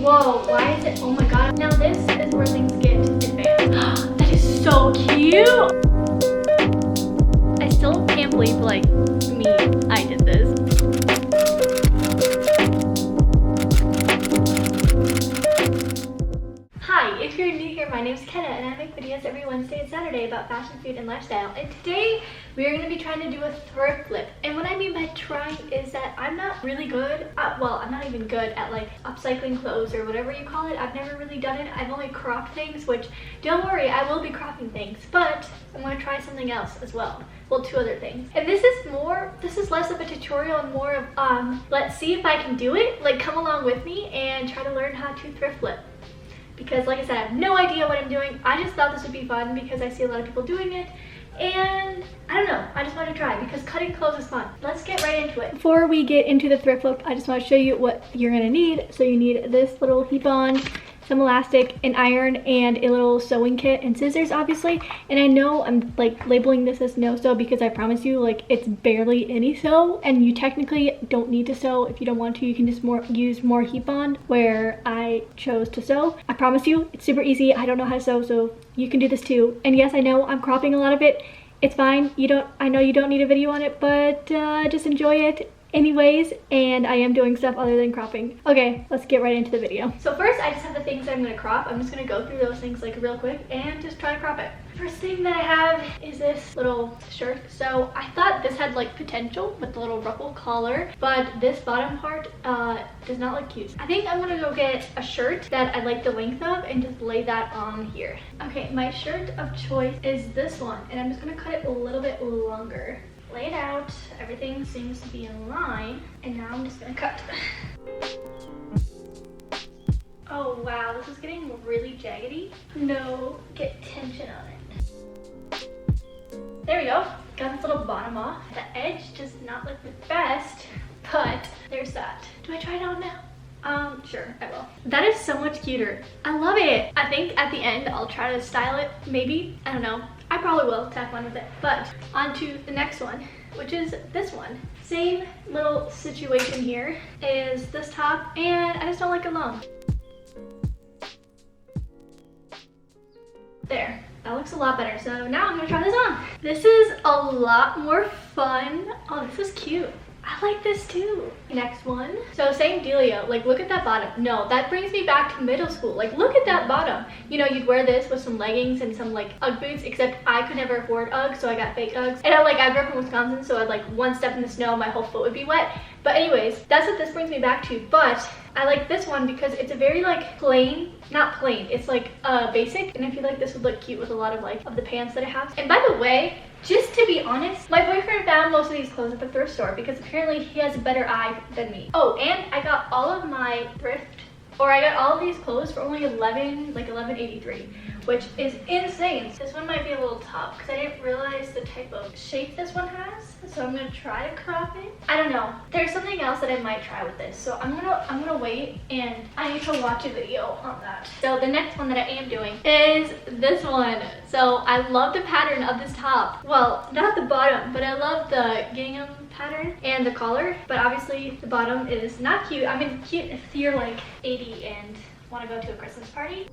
Whoa, why is it? Oh my god. Now this is where things get advanced. That is so cute. I still can't believe, like, me, I did this. Hi, if you're new here, my name is Kenna and I make videos every Wednesday and Saturday about fashion, food, and lifestyle. And today we are going to be trying to do a thrift flip. And what I mean by trying is that I'm not really good at, well, I'm not even good at like upcycling clothes or whatever you call it. I've never really done it. I've only cropped things, which don't worry, I will be cropping things, but I'm going to try something else as well. Well, two other things. And this is less of a tutorial and more of let's see if I can do it. Like, come along with me and try to learn how to thrift flip. Because like I said, I have no idea what I'm doing. I just thought this would be fun because I see a lot of people doing it. And I don't know, I just want to try because cutting clothes is fun. Let's get right into it. Before we get into the thrift flip, I just want to show you what you're going to need. So you need this little heat bond, some elastic, an iron, and a little sewing kit and scissors, obviously. And I know I'm like labeling this as no sew because I promise you, like, it's barely any sew, and you technically don't need to sew. If you don't want to, you can just use more heat bond, where I chose to sew. I promise you, it's super easy. I don't know how to sew, so you can do this too. And yes, I know I'm cropping a lot of it. It's fine. I know you don't need a video on it, but just enjoy it anyways, and I am doing stuff other than cropping. Okay, let's get right into the video. So first, I just have the things that I'm gonna crop. I'm just gonna go through those things like real quick and just try to crop it. First thing that I have is this little shirt. So I thought this had like potential with the little ruffle collar, but this bottom part does not look cute. I think I'm gonna go get a shirt that I like the length of and just lay that on here. Okay, my shirt of choice is this one, and I'm just gonna cut it a little bit longer. Lay it out, everything seems to be in line, and now I'm just gonna cut. Oh wow, this is getting really jaggedy. No, get tension on it. There we go, got this little bottom off. The edge does not look the best, but there's that. Do I try it on now? Sure, I will. That is so much cuter. I love it. I think at the end, I'll try to style it, maybe. I don't know. I probably will tack one with it. But on to the next one, which is this one. Same little situation here is this top, and I just don't like it long. There. That looks a lot better. So now I'm gonna try this on. This is a lot more fun. Oh, this is cute. I like this too. Next one. So same dealio. Like, look at that bottom. No, that brings me back to middle school. Like, look at that bottom. You know, you'd wear this with some leggings and some like Ugg boots, except I could never afford Uggs, so I got fake Uggs. And I grew up in Wisconsin, so I'd like one step in the snow, my whole foot would be wet. But anyways, that's what this brings me back to. But I like this one because it's a very like plain, not plain, it's like basic. And I feel like this would look cute with a lot of like of the pants that I have. And by the way, just to be honest, my boyfriend found most of these clothes at the thrift store because apparently he has a better eye than me. Oh, and I got all of my I got all of these clothes for only $11.83, which is insane. This one might be a little tough because I didn't realize the type of shape this one has. So I'm gonna try to crop it. I don't know. There's something else that I might try with this. So I'm gonna wait, and I need to watch a video on that. So the next one that I am doing is this one. So I love the pattern of this top. Well, not the bottom, but I love the gingham pattern and the collar. But obviously the bottom is not cute. I mean, cute if you're like 80 and want to go to a Christmas party.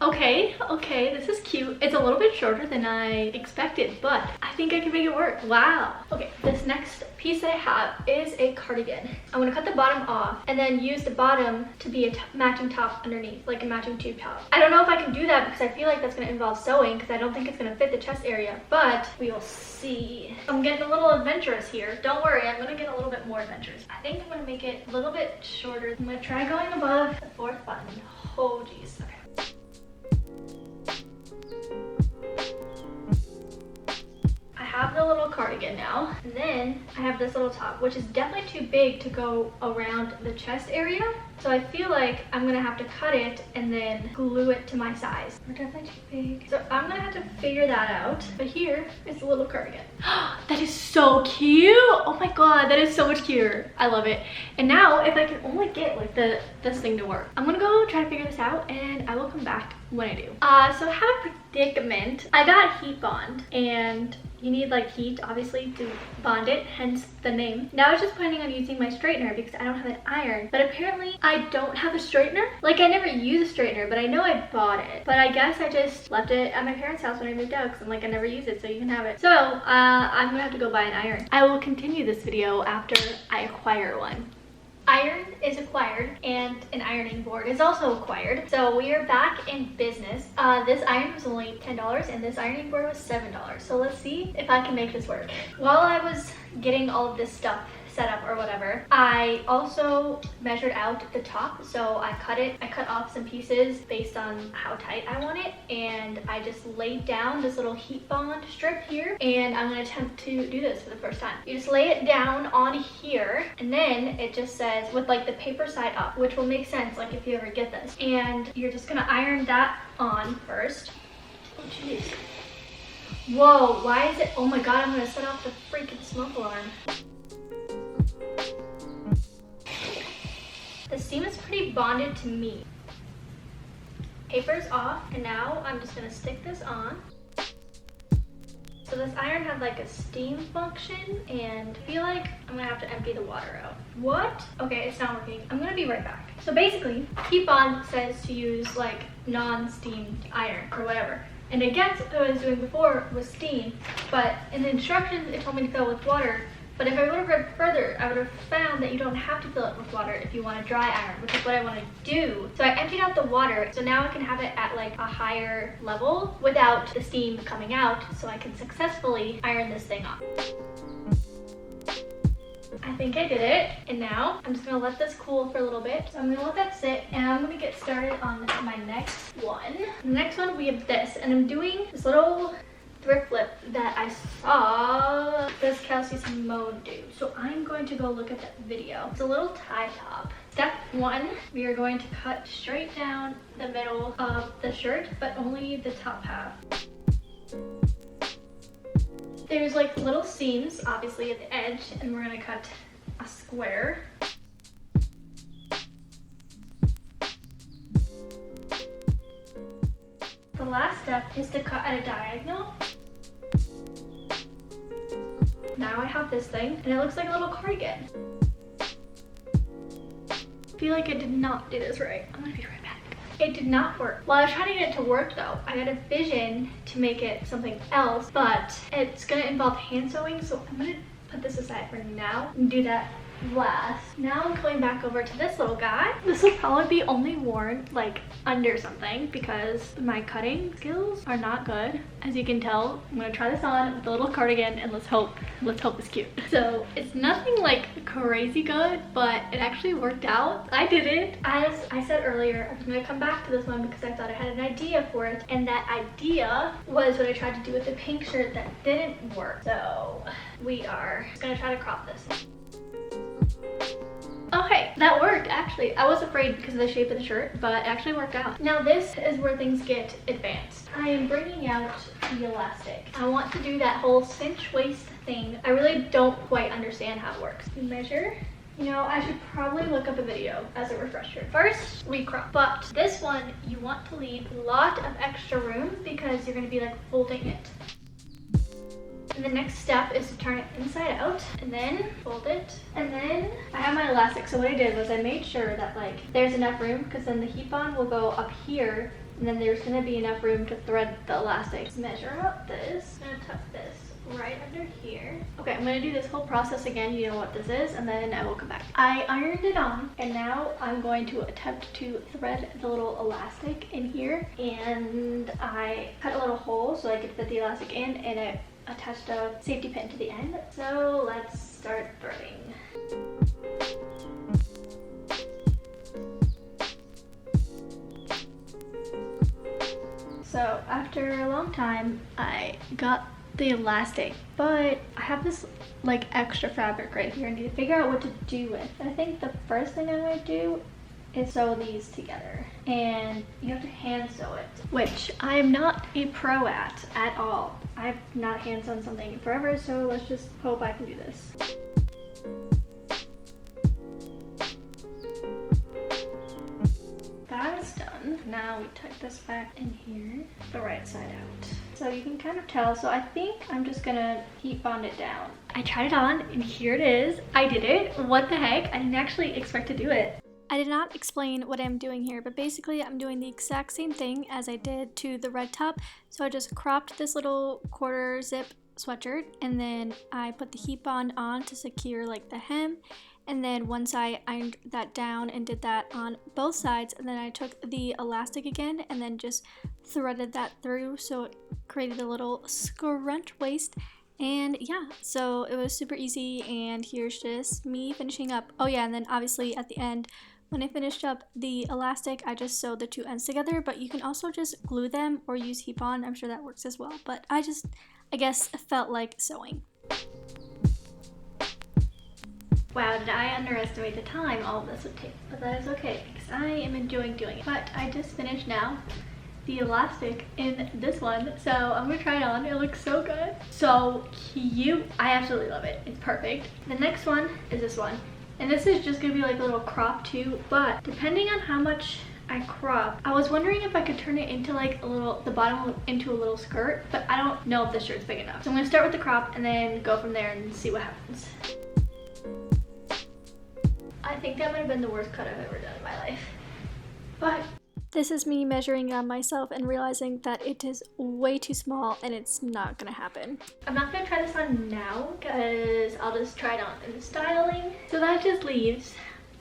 Okay, this is cute. It's a little bit shorter than I expected, but I think I can make it work. Wow. Okay, this next piece that I have is a cardigan. I'm gonna cut the bottom off and then use the bottom to be a matching top underneath, like a matching tube top. I don't know if I can do that because I feel like that's gonna involve sewing because I don't think it's gonna fit the chest area, but we will see. I'm getting a little adventurous here. Don't worry, I'm gonna get a little bit more adventurous. I think I'm gonna make it a little bit shorter. I'm gonna try going above the fourth button. Oh geez, okay. I have the little cardigan now, and then I have this little top, which is definitely too big to go around the chest area, so I feel like I'm gonna have to cut it and then glue it to my size. We're definitely too big, so I'm gonna have to figure that out. But here is the little cardigan. That is so cute. Oh my god, that is so much cuter. I love it. And now if I can only get like this thing to work, I'm gonna go try to figure this out, and I will come back when I do. So I have a predicament. I got heat bond, and you need like heat, obviously, to bond it, hence the name. Now I was just planning on using my straightener because I don't have an iron, but apparently I don't have a straightener. Like, I never use a straightener, but I know I bought it. But I guess I just left it at my parents' house when I moved out because I'm like, I never use it, so you can have it. So I'm gonna have to go buy an iron. I will continue this video after I acquire one. Iron is acquired and an ironing board is also acquired. So we are back in business. This iron was only $10 and this ironing board was $7. So let's see if I can make this work. While I was getting all of this stuff set up or whatever, I also measured out the top. So I cut off some pieces based on how tight I want it, and I just laid down this little heat bond strip here, and I'm gonna attempt to do this for the first time. You just lay it down on here, and then it just says with like the paper side up, which will make sense like if you ever get this, and you're just gonna iron that on first. Oh jeez. Whoa, why is it, oh my god, I'm gonna set off the freaking smoke alarm. The seam is pretty bonded to me. Paper's off, and now I'm just gonna stick this on. So this iron has like a steam function, and I feel like I'm gonna have to empty the water out. What? Okay, it's not working. I'm gonna be right back. So basically, Heat Bond says to use like non-steam iron or whatever. And I guess what I was doing before was steam, but in the instructions it told me to fill with water. But if I would have read further, I would have found that you don't have to fill it with water if you want to dry iron, which is what I want to do. So I emptied out the water, so now I can have it at like a higher level without the steam coming out, so I can successfully iron this thing off. I think I did it, and now I'm just gonna let this cool for a little bit. So I'm gonna let that sit, and I'm gonna get started on my next one. The next one, we have this, and I'm doing this little thrift flip that I saw this Kelsey Simone do. So I'm going to go look at that video. It's a little tie top. Step one, we are going to cut straight down the middle of the shirt, but only the top half. There's like little seams, obviously, at the edge, and we're gonna cut a square. The last step is to cut at a diagonal. Now I have this thing, and it looks like a little cardigan. I feel like I did not do this right. I'm gonna be right back. It did not work. While I was trying to get it to work though, I had a vision to make it something else, but it's gonna involve hand sewing, so I'm gonna put this aside for now and do that last. Now I'm going back over to this little guy. This will probably be only worn like under something because my cutting skills are not good. As you can tell, I'm gonna try this on with a little cardigan, and let's hope it's cute. So it's nothing like crazy good, but it actually worked out. I did it. As I said earlier, I was gonna come back to this one because I thought I had an idea for it, and that idea was what I tried to do with the pink shirt that didn't work. So we are just gonna try to crop this. Okay, that worked actually. I was afraid because of the shape of the shirt, but it actually worked out. Now this is where things get advanced. I am bringing out the elastic. I want to do that whole cinch waist thing. I really don't quite understand how it works. You measure. You know, I should probably look up a video as a refresher. First, we crop. But this one, you want to leave a lot of extra room because you're gonna be like folding it. And the next step is to turn it inside out and then fold it. And then I have my elastic. So what I did was I made sure that like there's enough room, because then the heat bond will go up here, and then there's gonna be enough room to thread the elastic. Measure out this. I'm gonna tuck this right under here. Okay, I'm gonna do this whole process again. You know what this is, and then I will come back. I ironed it on, and now I'm going to attempt to thread the little elastic in here. And I cut a little hole so I could fit the elastic in, and I attached a safety pin to the end. So let's start threading. So after a long time, I got the elastic, but I have this like extra fabric right here. I need to figure out what to do with. I think the first thing I'm going to do is sew these together, and you have to hand sew it, which I am not a pro at all. I've not hand sewn something in forever, so let's just hope I can do this. That is done. now we tuck this back in here, the right side out. So you can kind of tell. So I think I'm just gonna heat bond it down. I tried it on and here it is. I did it. What the heck? I didn't actually expect to do it. I did not explain what I'm doing here, but basically I'm doing the exact same thing as I did to the red top. So I just cropped this little quarter zip sweatshirt, and then I put the heat bond on to secure like the hem. And then once I ironed that down and did that on both sides, and then I took the elastic again and then just threaded that through so it created a little scrunch waist. And yeah, so it was super easy, and here's just me finishing up. Oh yeah, and then obviously at the end, when I finished up the elastic, I just sewed the two ends together, but you can also just glue them or use heat bond. I'm sure that works as well, but I guess felt like sewing. Wow, did I underestimate the time all of this would take? But that is okay, because I am enjoying doing it. But I just finished now the elastic in this one, so I'm gonna try it on. It looks so good. So cute. I absolutely love it. It's perfect. The next one is this one. And this is just gonna be like a little crop too, but depending on how much I crop, I was wondering if I could turn it into like a little, the bottom into a little skirt, but I don't know if this shirt's big enough. So I'm gonna start with the crop and then go from there and see what happens. I think that might have been the worst cut I've ever done in my life. But this is me measuring on myself and realizing that it is way too small and it's not gonna happen. I'm not gonna try this on now because I'll just try it on in the styling. So that just leaves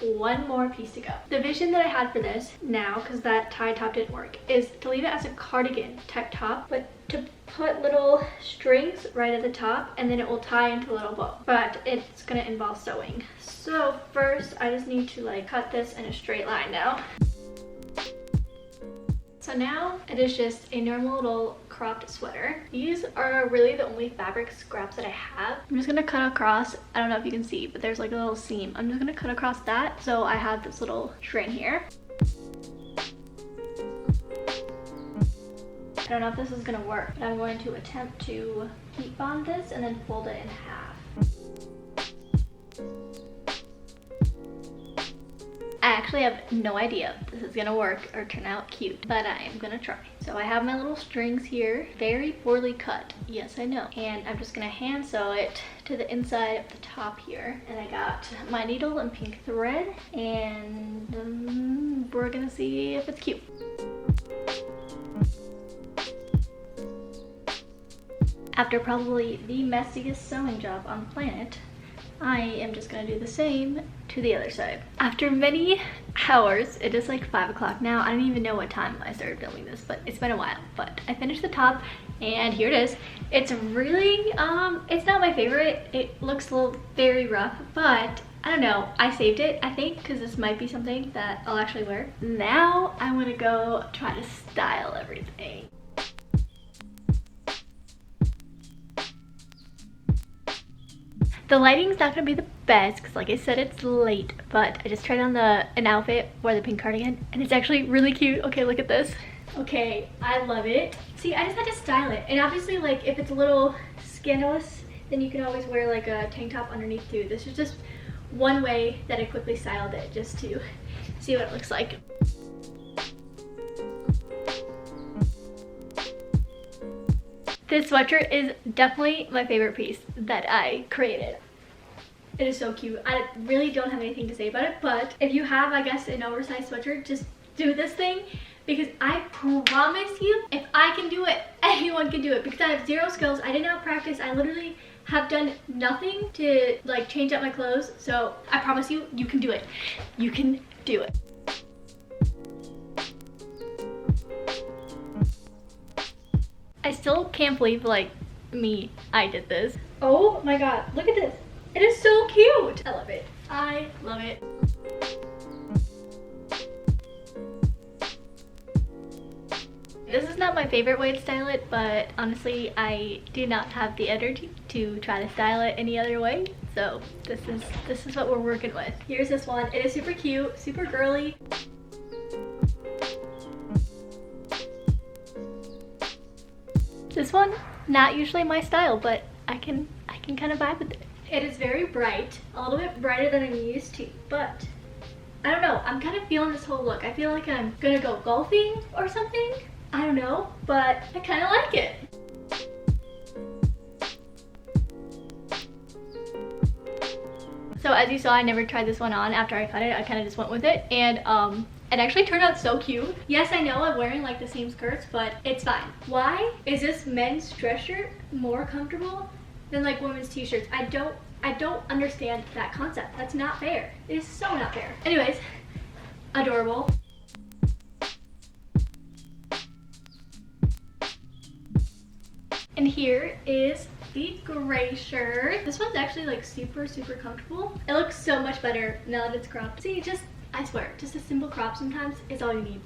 one more piece to go. The vision that I had for this now, because that tie top didn't work, is to leave it as a cardigan type top, but to put little strings right at the top, and then it will tie into a little bow. But it's gonna involve sewing. So first I just need to like cut this in a straight line now. So now it is just a normal little cropped sweater. These are really the only fabric scraps that I have. I'm just gonna cut across, I don't know if you can see, but there's like a little seam. I'm just gonna cut across that so I have this little string here. I don't know if this is gonna work, but I'm going to attempt to heat bond this and then fold it in half. I actually have no idea if this is gonna work or turn out cute, but I am gonna try. So I have my little strings here, very poorly cut, yes I know. And I'm just gonna hand sew it to the inside of the top here. And I got my needle and pink thread, and we're gonna see if it's cute. After probably the messiest sewing job on the planet, I am just gonna do the same to the other side. After many hours, it is like 5 o'clock now. I don't even know what time I started filming this, but it's been a while. But I finished the top and here it is. It's really, it's not my favorite. It looks a little very rough, but I don't know. I saved it, I think, because this might be something that I'll actually wear. Now I'm gonna go try to style everything. The lighting's not gonna be the best because like I said, it's late, but I just tried on an outfit for the pink cardigan and it's actually really cute. Okay, look at this. Okay, I love it. See, I just had to style it. And obviously like if it's a little scandalous, then you can always wear like a tank top underneath too. This is just one way that I quickly styled it just to see what it looks like. This sweatshirt is definitely my favorite piece that I created. It is so cute. I really don't have anything to say about it, but if you have, I guess, an oversized sweatshirt, just do this thing because I promise you, if I can do it, anyone can do it because I have zero skills. I did not practice. I literally have done nothing to like change up my clothes. So I promise you, you can do it. You can do it. I still can't believe like I did this. Oh my god, look at this. It is so cute. I love it. I love it. This is not my favorite way to style it, but honestly I do not have the energy to try to style it any other way. So this is what we're working with. Here's this one. It is super cute, super girly. This one, not usually my style, but I can kind of vibe with it. It is very bright, a little bit brighter than I'm used to, but I don't know, I'm kind of feeling this whole look. I feel like I'm gonna go golfing or something. I don't know, but I kind of like it. So as you saw, I never tried this one on after I cut it. I kind of just went with it, and it actually turned out so cute. Yes, I know I'm wearing like the same skirts, but it's fine. Why is this men's dress shirt more comfortable than like women's t-shirts? I don't understand that concept. That's not fair. It is so not fair. Anyways, adorable. And here is the gray shirt. This one's actually like super comfortable. It looks so much better now that it's cropped. See, I swear, just a simple crop sometimes is all you need.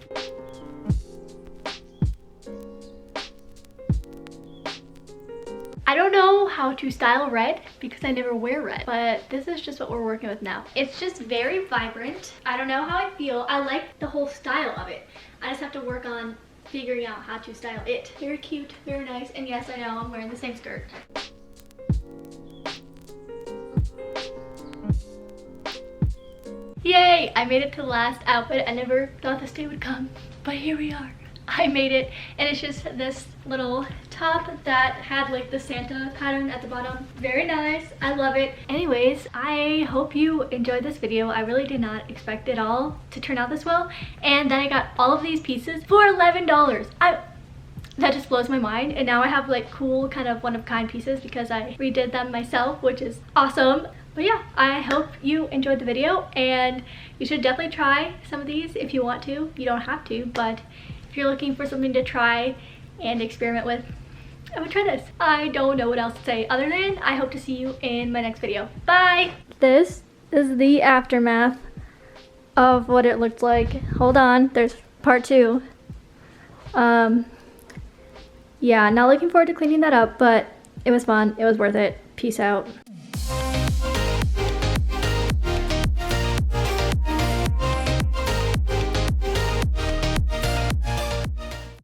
I don't know how to style red because I never wear red, but this is just what we're working with now. It's just very vibrant. I don't know how I feel. I like the whole style of it. I just have to work on figuring out how to style it. Very cute, very nice, and yes, I know I'm wearing the same skirt. Yay! I made it to the last outfit. I never thought this day would come, but here we are. I made it, and it's just this little top that had like the Santa pattern at the bottom. Very nice. I love it. Anyways, I hope you enjoyed this video. I really did not expect it all to turn out this well, and then I got all of these pieces for $11. That just blows my mind, and now I have like cool kind of one-of-kind pieces because I redid them myself, which is awesome. But yeah, I hope you enjoyed the video, and you should definitely try some of these if you want to. You don't have to, but if you're looking for something to try and experiment with, I would try this. I don't know what else to say other than I hope to see you in my next video. Bye! This is the aftermath of what it looked like. Hold on, there's part 2. Yeah, not looking forward to cleaning that up, but it was fun. It was worth it. Peace out.